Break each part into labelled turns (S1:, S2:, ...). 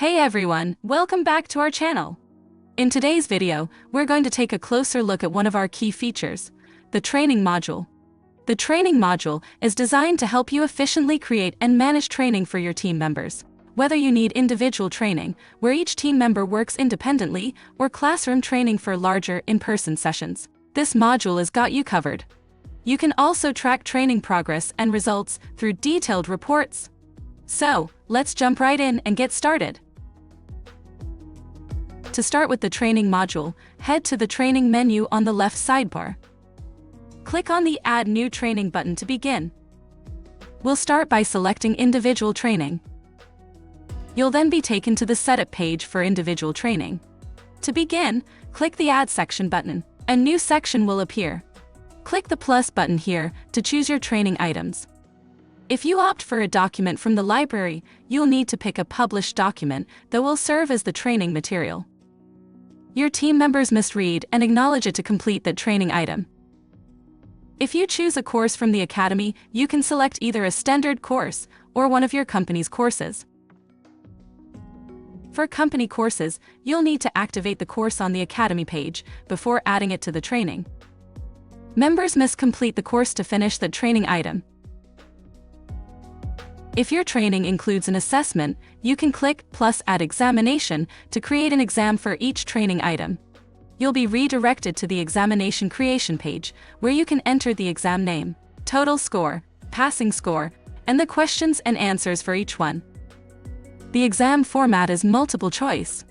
S1: Hey everyone, welcome back to our channel. In today's video, we're going to take a closer look at one of our key features, the training module. The training module is designed to help you efficiently create and manage training for your team members. Whether you need individual training, where each team member works independently, or classroom training for larger in-person sessions, this module has got you covered. You can also track training progress and results through detailed reports. So, let's jump right in and get started. To start with the training module, head to the training menu on the left sidebar. Click on the Add New Training button to begin. We'll start by selecting Individual Training. You'll then be taken to the Setup page for individual training. To begin, click the Add Section button. A new section will appear. Click the plus button here to choose your training items. If you opt for a document from the library, you'll need to pick a published document that will serve as the training material. Your team members must read and acknowledge it to complete that training item. If you choose a course from the Academy, you can select either a Stendard course or one of your company's courses. For company courses, you'll need to activate the course on the Academy page before adding it to the training. Members must complete the course to finish that training item. If your training includes an assessment, you can click plus Add Examination to create an exam for each training item. You'll be redirected to the examination creation page, where you can enter the exam name, total score, passing score, and the questions and answers for each one. The exam format is multiple choice.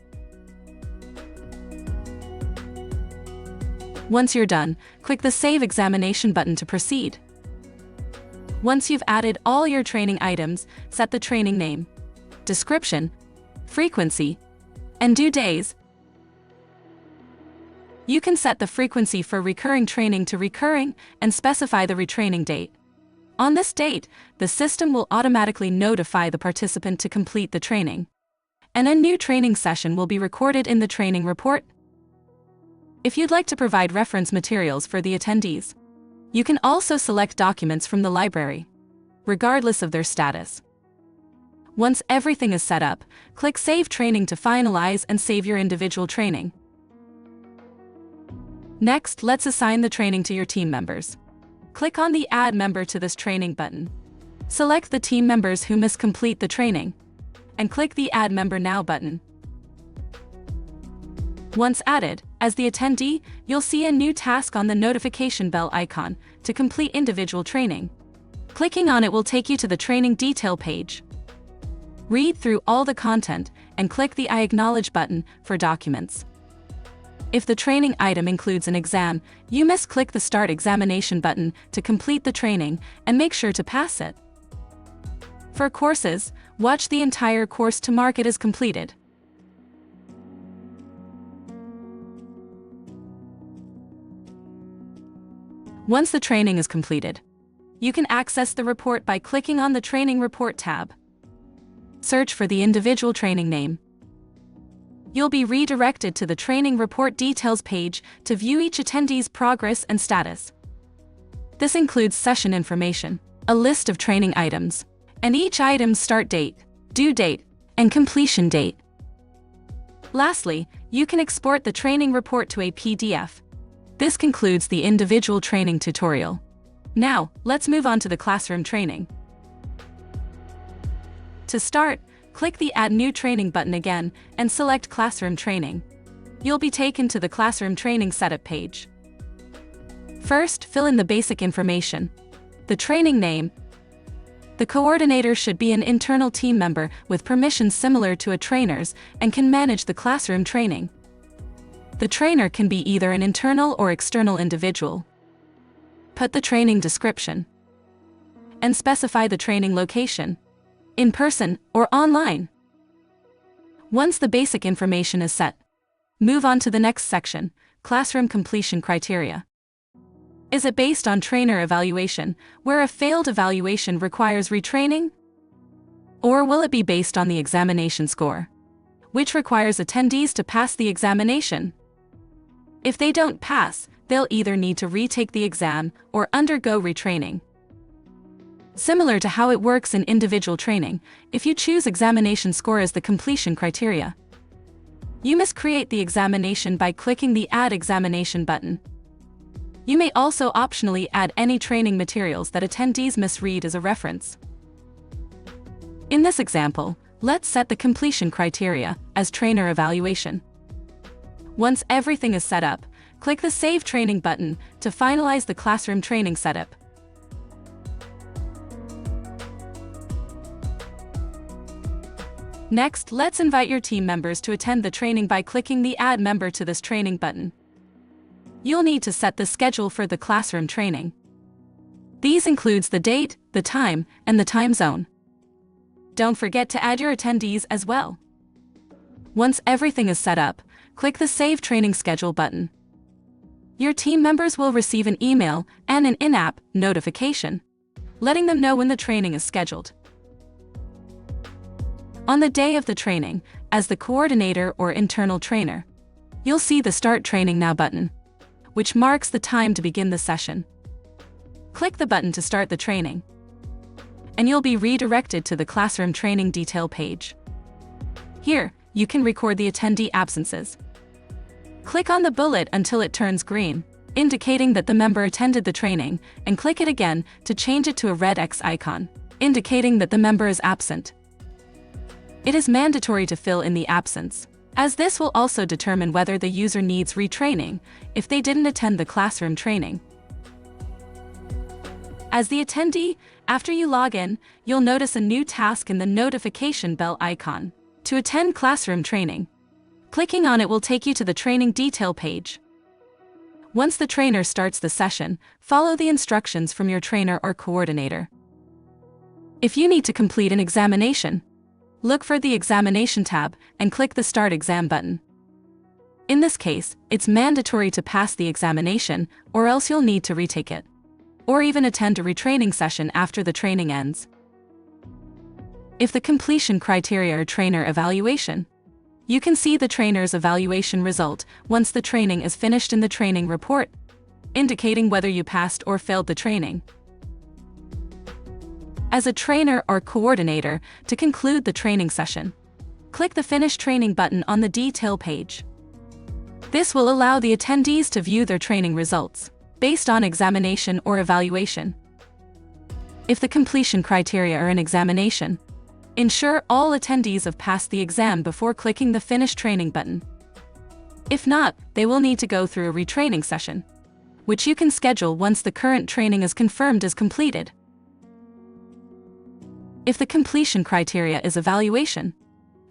S1: Once you're done, click the Save Examination button to proceed. Once you've added all your training items, set the training name, description, frequency, and due days. You can set the frequency for recurring training to recurring and specify the retraining date. On this date, the system will automatically notify the participant to complete the training, and a new training session will be recorded in the training report. If you'd like to provide reference materials for the attendees, you can also select documents from the library, regardless of their status. Once everything is set up, click Save Training to finalize and save your individual training. Next, let's assign the training to your team members. Click on the Add Member to this training button. Select the team members who must complete the training, and click the Add Member Now button. Once added, as the attendee, you'll see a new task on the notification bell icon to complete individual training. Clicking on it will take you to the training detail page. Read through all the content and click the I Acknowledge button for documents. If the training item includes an exam, you must click the Start Examination button to complete the training and make sure to pass it. For courses, watch the entire course to mark it as completed. Once the training is completed, you can access the report by clicking on the Training Report tab. Search for the individual training name. You'll be redirected to the Training Report Details page to view each attendee's progress and status. This includes session information, a list of training items, and each item's start date, due date, and completion date. Lastly, you can export the training report to a PDF. This concludes the individual training tutorial. Now, let's move on to the classroom training. To start, click the Add New Training button again and select Classroom Training. You'll be taken to the Classroom Training Setup page. First, fill in the basic information, the training name. The coordinator should be an internal team member with permissions similar to a trainer's and can manage the classroom training. The trainer can be either an internal or external individual. Put the training description and specify the training location, in person or online. Once the basic information is set, move on to the next section, Classroom Completion Criteria. Is it based on trainer evaluation, where a failed evaluation requires retraining? Or will it be based on the examination score, which requires attendees to pass the examination? If they don't pass, they'll either need to retake the exam or undergo retraining. Similar to how it works in individual training, if you choose examination score as the completion criteria, you must create the examination by clicking the Add Examination button. You may also optionally add any training materials that attendees must read as a reference. In this example, let's set the completion criteria as trainer evaluation. Once everything is set up, click the Save Training button to finalize the classroom training setup. Next, let's invite your team members to attend the training by clicking the Add Member to this training button. You'll need to set the schedule for the classroom training. These includes the date, the time, and the time zone. Don't forget to add your attendees as well. Once everything is set up, click the Save Training Schedule button. Your team members will receive an email and an in-app notification, letting them know when the training is scheduled. On the day of the training, as the coordinator or internal trainer, you'll see the Start Training Now button, which marks the time to begin the session. Click the button to start the training, and you'll be redirected to the classroom training detail page. Here, you can record the attendee absences. Click on the bullet until it turns green, indicating that the member attended the training, and click it again to change it to a red X icon, indicating that the member is absent. It is mandatory to fill in the absence, as this will also determine whether the user needs retraining if they didn't attend the classroom training. As the attendee, after you log in, you'll notice a new task in the notification bell icon. To attend classroom training, clicking on it will take you to the training detail page. Once the trainer starts the session, follow the instructions from your trainer or coordinator. If you need to complete an examination, look for the Examination tab and click the Start Exam button. In this case, it's mandatory to pass the examination, or else you'll need to retake it, or even attend a retraining session after the training ends. If the completion criteria are trainer evaluation, you can see the trainer's evaluation result once the training is finished in the training report, indicating whether you passed or failed the training. As a trainer or coordinator, to conclude the training session, click the Finish Training button on the detail page. This will allow the attendees to view their training results based on examination or evaluation. If the completion criteria are an examination, ensure all attendees have passed the exam before clicking the Finish Training button. If not, they will need to go through a retraining session, which you can schedule once the current training is confirmed as completed. If the completion criteria is evaluation,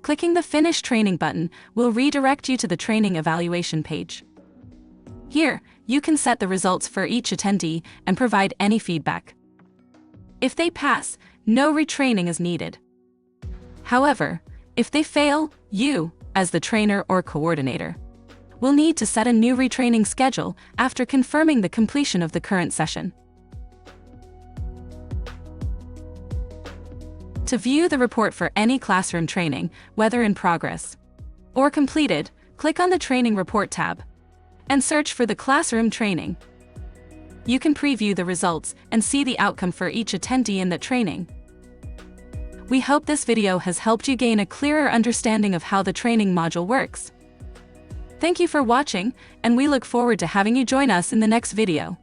S1: clicking the Finish Training button will redirect you to the training evaluation page. Here, you can set the results for each attendee and provide any feedback. If they pass, no retraining is needed. However, if they fail, you, as the trainer or coordinator, will need to set a new retraining schedule after confirming the completion of the current session. To view the report for any classroom training, whether in progress or completed, click on the Training Report tab and search for the classroom training. You can preview the results and see the outcome for each attendee in that training. We hope this video has helped you gain a clearer understanding of how the training module works. Thank you for watching, and we look forward to having you join us in the next video.